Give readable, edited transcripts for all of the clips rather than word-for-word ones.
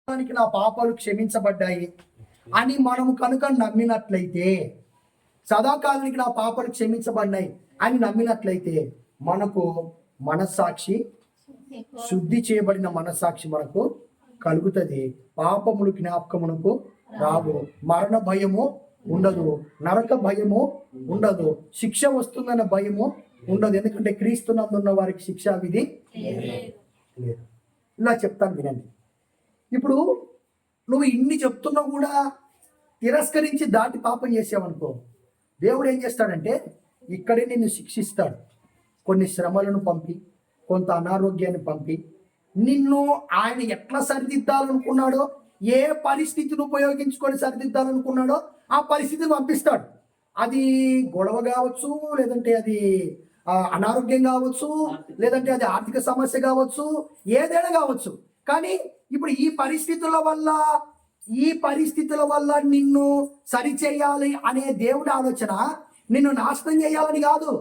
నా పాపాలు క్షమించబడ్డాయి అని మనము కనుక నమ్మినట్లయితే, సదాకాలానికి నా పాపాలు క్షమించబడ్డాయి అని నమ్మినట్లయితే, మనకు మనస్సాక్షి, శుద్ధి చేయబడిన మనస్సాక్షి మనకు కలుగుతుంది. పాపములు జ్ఞాపకమునకు రావు, మరణ భయము ఉండదు, నరక భయము ఉండదు, శిక్ష వస్తుందన్న భయము ఉండదు. ఎందుకంటే క్రీస్తునందున్న వారికి శిక్షా విధి లేదు. ఇలా చెప్తాను వినండి. ఇప్పుడు నువ్వు ఇన్ని చెప్తున్నా కూడా తిరస్కరించి దాటి పాపం చేసావనుకో, దేవుడు ఏం చేస్తాడంటే ఇక్కడే నిన్ను శిక్షిస్తాడు. కొన్ని శ్రమలను పంపి, కొంత అనారోగ్యాన్ని పంపి, నిన్ను ఆయన ఎట్లా సరిదిద్దాలనుకున్నాడో, ఏ పరిస్థితిని ఉపయోగించుకొని సరిదిద్దాలనుకున్నాడో ఆ పరిస్థితిని పంపిస్తాడు. అది గొడవ కావచ్చు, లేదంటే అది అనారోగ్యం కావచ్చు, లేదంటే అది ఆర్థిక సమస్య కావచ్చు, ఏదైనా కావచ్చు. కానీ ఇప్పుడు ఈ పరిస్థితుల వల్ల నిన్ను సరిచేయాలి అనే దేవుడి ఆలోచన నిన్ను నాశనం చేయాలని కాదు,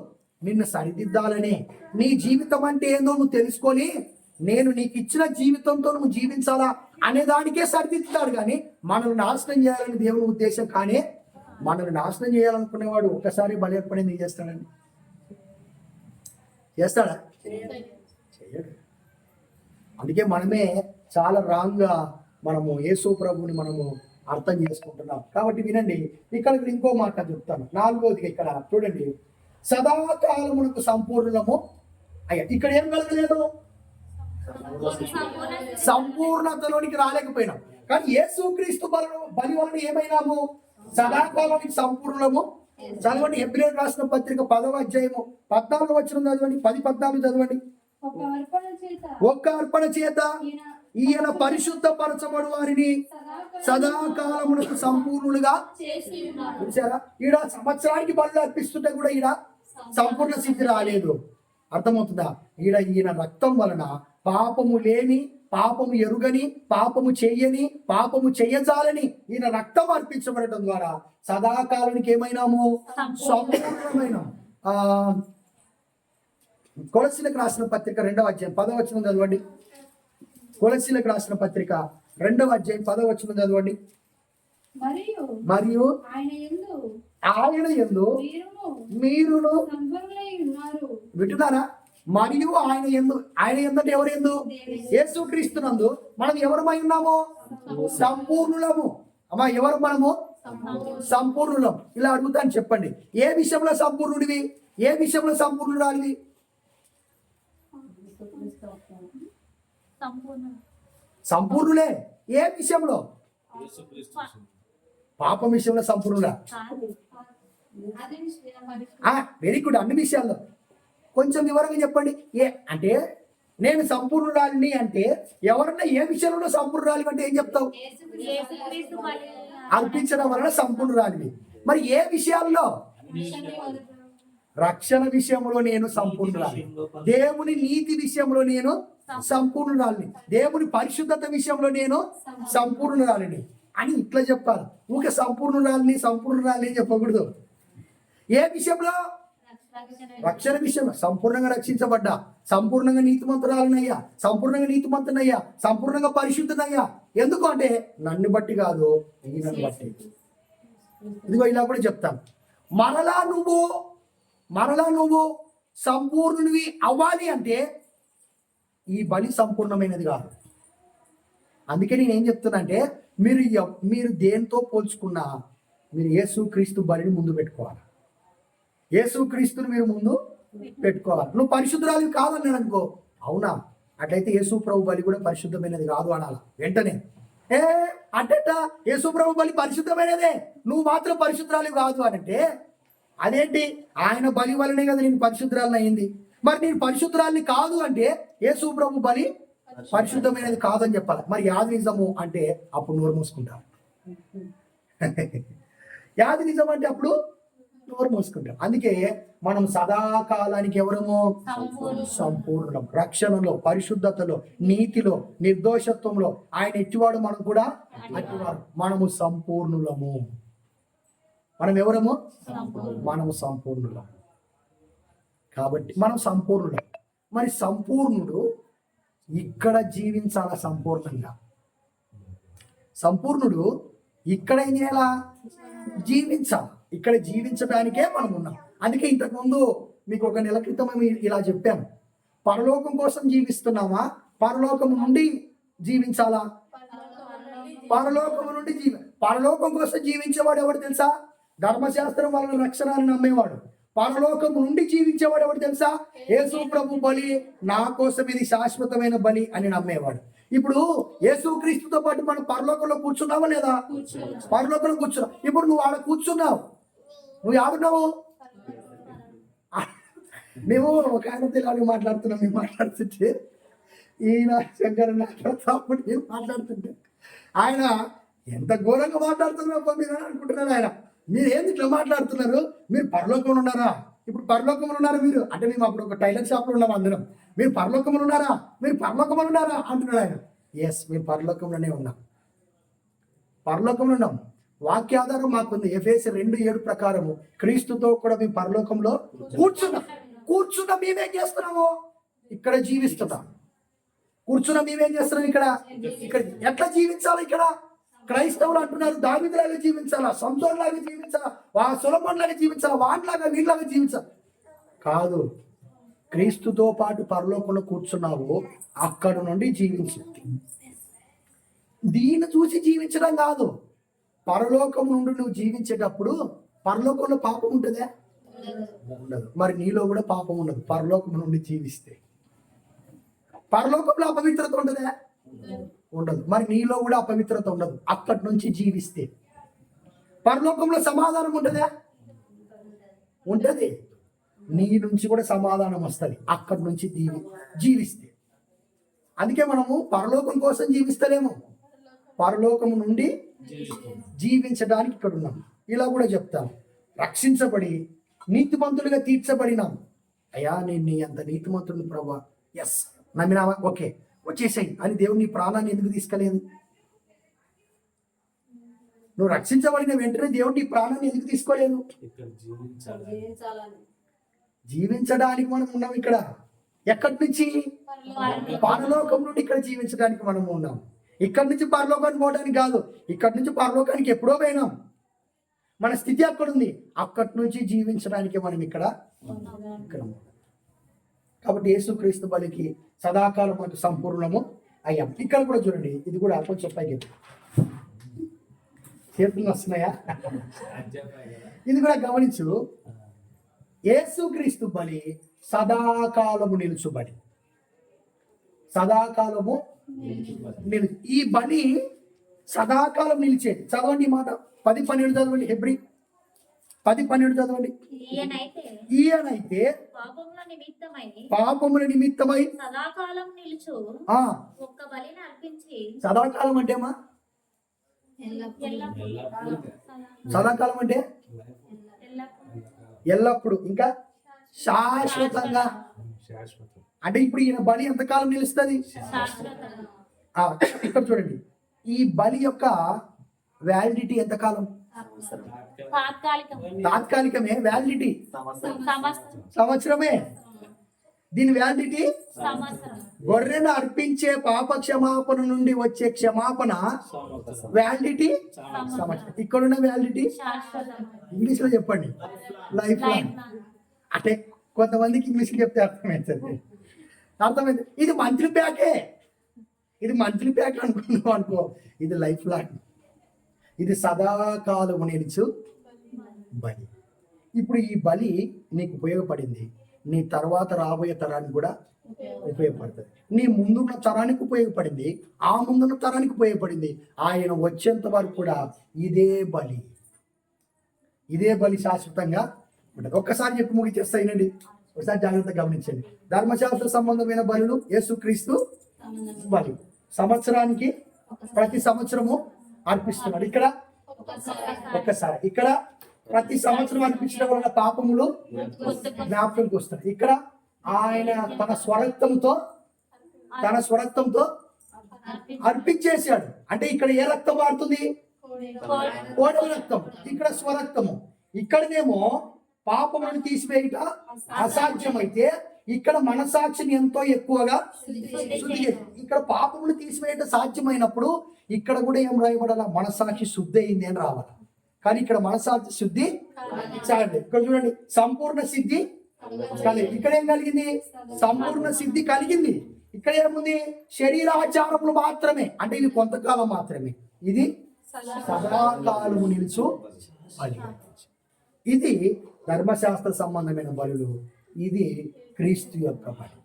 నిన్ను సరిదిద్దాలని. నీ జీవితం అంటే ఏందో నువ్వు తెలుసుకొని, నేను నీకు ఇచ్చిన జీవితంతో నువ్వు జీవించాలా అనే దానికే సరిదిద్దుతాడు. కానీ మనల్ని నాశనం చేయాలని దేవుని ఉద్దేశం. కానీ మనల్ని నాశనం చేయాలనుకునేవాడు ఒక్కసారి బలి ఏర్పడింది ఏం చేస్తాడండి? చేస్తాడా? చేయడు. అందుకే మనమే చాలా రాంగ్గా మనము యేసు ప్రభుని మనము అర్థం చేసుకుంటున్నాం. కాబట్టి వినండి, ఇక్కడ ఇంకో మాట చెప్తాను. 4వది ఇక్కడ చూడండి, సదాకాలమునకు సంపూర్ణము అయ్యా. ఇక్కడ ఏం కలగలేదు, సంపూర్ణతలోనికి రాలేకపోయినాం. కానీ యేసుక్రీస్తు బలి వలన ఏమైనాము? సదాకాలానికి సంపూర్ణము. చదవండి, హెబ్రీయులకు రాసిన పత్రిక 10వ అధ్యాయము 14వ వచనం చదవండి, 10-14 చదవండి. ఒక్క అర్పణ చేత ఈయన పరిశుద్ధపరచబడు వారిని సదాకాలమునకు సంపూర్ణులుగా చూసారా? ఈడ సంవత్సరానికి బలు అర్పిస్తుంటే కూడా ఈడ సంపూర్ణ స్థితి రాలేదు. అర్థమవుతుందా? ఈయన రక్తం వలన పాపము లేని, పాపము ఎరుగని, పాపము చెయ్యని, పాపము చెయ్యజాలని ఈయన రక్తం అర్పించబడటం ద్వారా సదాకాలానికి ఏమైనాము? సంపూర్ణమైనాము. కొలస్సీలకు రాసిన పత్రిక 2వ అధ్యాయం 10వ వచనం చదవండి. కొలస్సీలకు రాసిన పత్రిక 2వ అధ్యాయం 10వ వచనం చదవండి. మరియు ఆయన యందు మీరును వింటున్నారా? మరియు ఆయన యందు ఎవరు యందు? యేసుక్రీస్తునందు మనం ఎవరమై ఉన్నాము? సంపూర్ణులము. అమ్మా, ఎవరు మనము? సంపూర్ణులం. ఇలా అడుగుతాను, చెప్పండి, ఏ విషయంలో సంపూర్ణుడివి? ఏ విషయంలో సంపూర్ణురాలివి? సంపూర్ణులే. ఏ విషయంలో? పాపం విషయంలో సంపూర్ణుడా? Very good. అన్ని విషయాల్లో కొంచెం వివరంగా చెప్పండి. అంటే నేను సంపూర్ణురాలిని అంటే ఎవరన్నా ఏ విషయంలో సంపూర్ణురాలి అంటే ఏం చెప్తావు? అర్పించడం వలన సంపూర్ణురాలివి. మరి ఏ విషయాల్లో? రక్షణ విషయంలో నేను సంపూర్ణురాలి, దేవుని నీతి విషయంలో నేను సంపూర్ణురాలిని, దేవుని పరిశుద్ధత విషయంలో నేను సంపూర్ణురాలిని అని ఇట్లా చెప్పాలి. ఊకే సంపూర్ణురాలిని అని చెప్పకూడదు. ఏ విషయంలో? రక్షణ విషయంలో సంపూర్ణంగా రక్షించబడ్డా, సంపూర్ణంగా నీతిమంతురాలనయ్యా, సంపూర్ణంగా నీతిమంతునయ్యా, సంపూర్ణంగా పరిశుద్ధనయ్యా. ఎందుకు అంటే నన్ను బట్టి కాదు, ఈయనను బట్టి. ఇదిగో ఇలా కూడా చెప్తాను. మరలా నువ్వు సంపూర్ణునివి అవ్వాలి అంటే ఈ బలి సంపూర్ణమైనది కాదు. అందుకే నేను ఏం చెప్తున్నా అంటే మీరు దేంతో పోల్చుకున్నా మీరు యేసుక్రీస్తు బలిని ముందు పెట్టుకోవాలి. యేసుక్రీస్తుని మీరు ముందు పెట్టుకోవాలి. నువ్వు పరిశుద్ధురాలు కాదన్నాడు అనుకో, అవునా, అట్లయితే యేసు ప్రభు బలి కూడా పరిశుద్ధమైనది కాదు అనాల వెంటనే. అట్టట యేసు ప్రభు బలి పరిశుద్ధమైనదే, నువ్వు మాత్రం పరిశుద్ధురాలు కాదు అనంటే అదేంటి? ఆయన బలి వలనే కదా నేను పరిశుద్ధురాలని అయింది. మరి నేను పరిశుద్ధురాలిని కాదు అంటే యేసు ప్రభు బలి పరిశుద్ధమైనది కాదని చెప్పాలి. మరి యాది నిజము అంటే అప్పుడు నోరు మూసుకుంటాం. యాది నిజం అంటే అప్పుడు నోరు మూసుకుంటాం. అందుకే మనం సదాకాలానికి ఎవరము? సంపూర్ణం. రక్షణలో, పరిశుద్ధతలో, నీతిలో, నిర్దోషత్వంలో ఆయన ఎట్టివాడు, మనం కూడా అట్టివాడు. మనము సంపూర్ణులము. మనం ఎవరము? మనము సంపూర్ణులం. కాబట్టి మనం సంపూర్ణులం. మరి సంపూర్ణుడు ఇక్కడ జీవించాల సంపూర్ణంగా. సంపూర్ణుడు ఇక్కడ ఏం చేయాలా? జీవించాలి. ఇక్కడ జీవించడానికే మనం ఉన్నాం. అందుకే ఇంతకుముందు మీకు ఒక నెల క్రితం ఇలా చెప్పాను, పరలోకం కోసం జీవిస్తున్నామా, పరలోకం నుండి జీవించాలా? పరలోకం నుండి పరలోకం కోసం జీవించేవాడు ఎవడు తెలుసా? ధర్మశాస్త్రం వలన రక్షణని నమ్మేవాడు. పరలోకం నుండి జీవించేవాడు ఎవడు తెలుసా? యేసు ప్రభు బలి నా కోసం, ఇది శాశ్వతమైన బలి అని నమ్మేవాడు. ఇప్పుడు యేసు క్రీస్తుతో పాటు మనం పరలోకంలో కూర్చున్నావా లేదా? పరలోకంలో కూర్చున్నావు. ఇప్పుడు నువ్వు ఆడ కూర్చున్నావు, నువ్వు ఆడున్నావు. మేము ఒక ఆయన తెలాలి మాట్లాడుతున్నాం, మేము మాట్లాడుతుంటే ఈయన శంకర ప్రతాపుడు నేను మాట్లాడుతుంటే ఆయన ఎంత ఘోరంగా మాట్లాడుతున్నారు మీరు అనుకుంటున్నారు. ఆయన మీరు ఏంది ఇట్లా మాట్లాడుతున్నారు? మీరు పరలోకంలో ఉన్నారా? ఇప్పుడు పరలోకంలో ఉన్నారా మీరు అంటే? మేము అప్పుడు ఒక టైలర్ షాప్లో ఉన్నాం అందరం. మీరు పరలోకంలో ఉన్నారా? మీరు పరలోకంలో ఉన్నారా అంటున్నాడు ఆయన. ఎస్, మేము పరలోకంలోనే ఉన్నాం, పరలోకంలో ఉన్నాం. వాక్యాధారం మాకుంది. ఎఫెసీ 2:7 ప్రకారము క్రీస్తుతో కూడా మేము పరలోకంలో కూర్చున్నాం. మేమేం చేస్తున్నాము? ఇక్కడ జీవిస్తున్నాం. కూర్చున్నాం, మేమేం చేస్తున్నాం? ఇక్కడ ఎట్లా జీవించాలి? ఇక్కడ క్రైస్తవులు అంటున్నారు దావీదులాగా జీవించాలా, సంసోనులాగా జీవించాలా, సొలొమోనులాగా జీవించాలా, వానిలాగా వీళ్ళలాగా జీవించాలి కాదు. క్రీస్తుతో పాటు పరలోకంలో కూర్చున్నావు, అక్కడ నుండి జీవించు. దీన్ని చూసి జీవించడం కాదు. పరలోకం నుండి నువ్వు జీవించేటప్పుడు పరలోకంలో పాపం ఉంటుందా? ఉండదు. మరి నీలో కూడా పాపం ఉండదు పరలోకం నుండి జీవిస్తే. పరలోకంలో అపవిత్రత ఉండదా? ఉండదు. మరి నీలో కూడా అపవిత్రత ఉండదు అక్కడి నుంచి జీవిస్తే. పరలోకంలో సమాధానం ఉంటుందా? ఉంటుంది. నీ నుంచి కూడా సమాధానం వస్తుంది అక్కడి నుంచి జీవిస్తే. అందుకే మనము పరలోకం కోసం జీవిస్తలేము, పరలోకం నుండి జీవించడానికి ఇక్కడ ఉన్నాం. ఇలా కూడా చెప్తాను, రక్షించబడి నీతిమంతులుగా తీర్చబడినాం. అయ్యా నేను నీ అంత నీతిమంతుడిని ప్రభా, ఎస్ నమ్మినావా, ఓకే వచ్చేసాయి అని దేవుడు నీ ప్రాణాన్ని ఎందుకు తీసుకోలేదు? నువ్వు రక్షించబడిన వెంటనే దేవుడు నీ ప్రాణాన్ని ఎందుకు తీసుకోలేదు? జీవించడానికి మనం ఉన్నాం ఇక్కడ. ఎక్కడి నుంచి? పరలోకం నుండి ఇక్కడ జీవించడానికి మనం ఉన్నాం. ఇక్కడి నుంచి పరలోకానికి పోవడానికి కాదు, ఇక్కడి నుంచి పరలోకానికి ఎప్పుడో పోయినాం. మన స్థితి అక్కడుంది, అక్కడి నుంచి జీవించడానికి మనం ఇక్కడ ఉన్నాం. కాబట్టి యేసుక్రీస్తు బలికి సదాకాలం మనకు సంపూర్ణము అయ్యాం. ఇక్కడ కూడా చూడండి, ఇది కూడా కొంచెం పైకి చేతులు వస్తున్నాయా? ఇది కూడా గమనించు. యేసుక్రీస్తు బలి సదాకాలము నిలుచుబడి, సదాకాలము ఈ బలి సదాకాలం నిలిచేది. చదవండి మాట 10-12 చదవండి. హెబ్రీ 10-12 చదవండి. ఈయనైతే పాపముల నిమిత్తమై సదాకాలం నిలుచు ఒక్క బలిని అర్పించి. సదాకాలం అంటే అమ్మా, సదాకాలం అంటే ఎల్లప్పుడు, ఇంకా శాశ్వతంగా. అంటే ఇప్పుడు ఈయన బలి ఎంతకాలం నిలుస్తుంది? ఇక్కడ చూడండి, ఈ బలి యొక్క వ్యాలిడిటీ ఎంతకాలం? తాత్కాలికమే. వ్యాలిడిటీ సంవత్సరమే. దీని వ్యాలిడిటీ గొర్రెను అర్పించే పాప క్షమాపణ నుండి వచ్చే క్షమాపణ వ్యాలిడిటీ సంవత్సరం. ఇక్కడున్న వ్యాలిడిటీ ఇంగ్లీష్ లో చెప్పండి, లైఫ్ లాంగ్. అంటే కొంతమందికి ఇంగ్లీష్ చెప్తే అర్థమవుతుంది. ఇది మంత్లీ ప్యాకే, ఇది మంత్లీ ప్యాక్ అనుకున్నావు అనుకో, ఇది లైఫ్ లాంగ్, ఇది సదాకాలము నిలుచు బలి. ఇప్పుడు ఈ బలి నీకు ఉపయోగపడింది, నీ తర్వాత రాబోయే తరానికి కూడా ఉపయోగపడుతుంది. నీ ముందున్న తరానికి ఉపయోగపడింది, ఆ ముందున్న తరానికి ఉపయోగపడింది, ఆయన వచ్చేంత వరకు కూడా ఇదే బలి శాశ్వతంగా ఉంటుంది. ఒక్కసారి చెప్పి ముగిచేస్తాయినండి, ఒకసారి జాగ్రత్తగా గమనించండి. ధర్మశాస్త్ర సంబంధమైన బలులు యేసుక్రీస్తు బలి సంవత్సరానికి ప్రతి సంవత్సరము అర్పిస్తున్నాడు. ఇక్కడ ఒక్కసారి, ఇక్కడ ప్రతి సంవత్సరం అర్పించడం వల్ల పాపములు జ్ఞాపకంకి వస్తాయి. ఇక్కడ ఆయన తన స్వరక్తంతో అర్పించేశాడు. అంటే ఇక్కడ ఏ రక్తం వాడుతుంది? కోడల రక్తం. ఇక్కడ స్వరక్తము. ఇక్కడనేమో పాపములను తీసివేయట అసాధ్యమైతే ఇక్కడ మనసాక్షిని ఎంతో ఎక్కువగా శుద్ధి. ఇక్కడ పాపములు తీసివేయట సాధ్యమైనప్పుడు ఇక్కడ కూడా ఏం రాయబడాలా? మనసాక్షి శుద్ధి అయింది అని రావాలి. కానీ ఇక్కడ మనసాక్షి శుద్ధి చాలండి. ఇక్కడ చూడండి, సంపూర్ణ సిద్ధి కలిగి. ఇక్కడ ఏం కలిగింది? సంపూర్ణ సిద్ధి కలిగింది. ఇక్కడ ఏముంది? శరీరాచారములు మాత్రమే, అంటే ఇది కొంతకాలం మాత్రమే, ఇది సదాకాలము నిలుచు బలి. ఇది ధర్మశాస్త్ర సంబంధమైన బలులు, ఇది క్రీస్తు యొక్క బలి.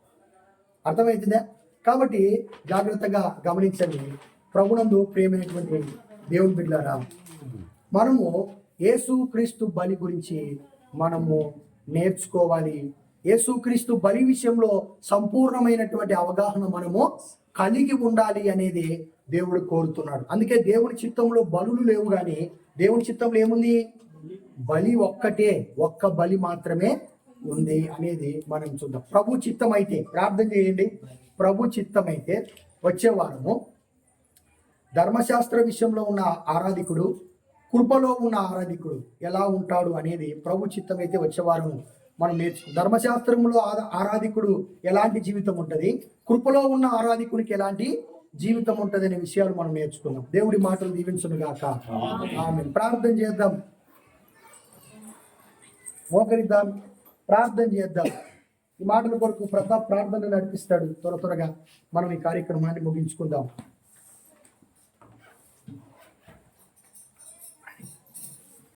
అర్థమవుతుందా? కాబట్టి జాగ్రత్తగా గమనించండి. ప్రభునందు ప్రియమైనటువంటి దేవుని బిడ్డలారా, మనము యేసుక్రీస్తు బలి గురించి మనము నేర్చుకోవాలి. యేసుక్రీస్తు బలి విషయంలో సంపూర్ణమైనటువంటి అవగాహన మనము కలిగి ఉండాలి అనేది దేవుడు కోరుతున్నాడు. అందుకే దేవుని చిత్తంలో బలులు లేవు, కానీ దేవుని చిత్తంలో ఏముంది? బలి ఒక్కటే, ఒక్క బలి మాత్రమే ఉంది అనేది మనం చూద్దాం. ప్రభు చిత్తం అయితే, ప్రార్థన చేయండి. ప్రభు చిత్తం అయితే వచ్చే వారము ధర్మశాస్త్ర విషయంలో ఉన్న ఆరాధికుడు, కృపలో ఉన్న ఆరాధికుడు ఎలా ఉంటాడు అనేది ప్రభు చిత్తం అయితే వచ్చే వారము మనం నేర్చుకుంటాం. ధర్మశాస్త్రంలో ఆరాధికుడు ఎలాంటి జీవితం ఉంటుంది, కృపలో ఉన్న ఆరాధికునికి ఎలాంటి జీవితం ఉంటుంది అనే విషయాలు మనం నేర్చుకుందాం. దేవుడి మాటలు దీవించును గాక. ఆమేన్. ప్రార్థన చేద్దాం, మోకరిద్దాం, ప్రార్థన చేద్దాం. ఈ మాటల కొరకు ప్రతాప్ ప్రార్థన నడిపిస్తాడు. త్వరగా మనం ఈ కార్యక్రమాన్ని ముగించుకుందాం.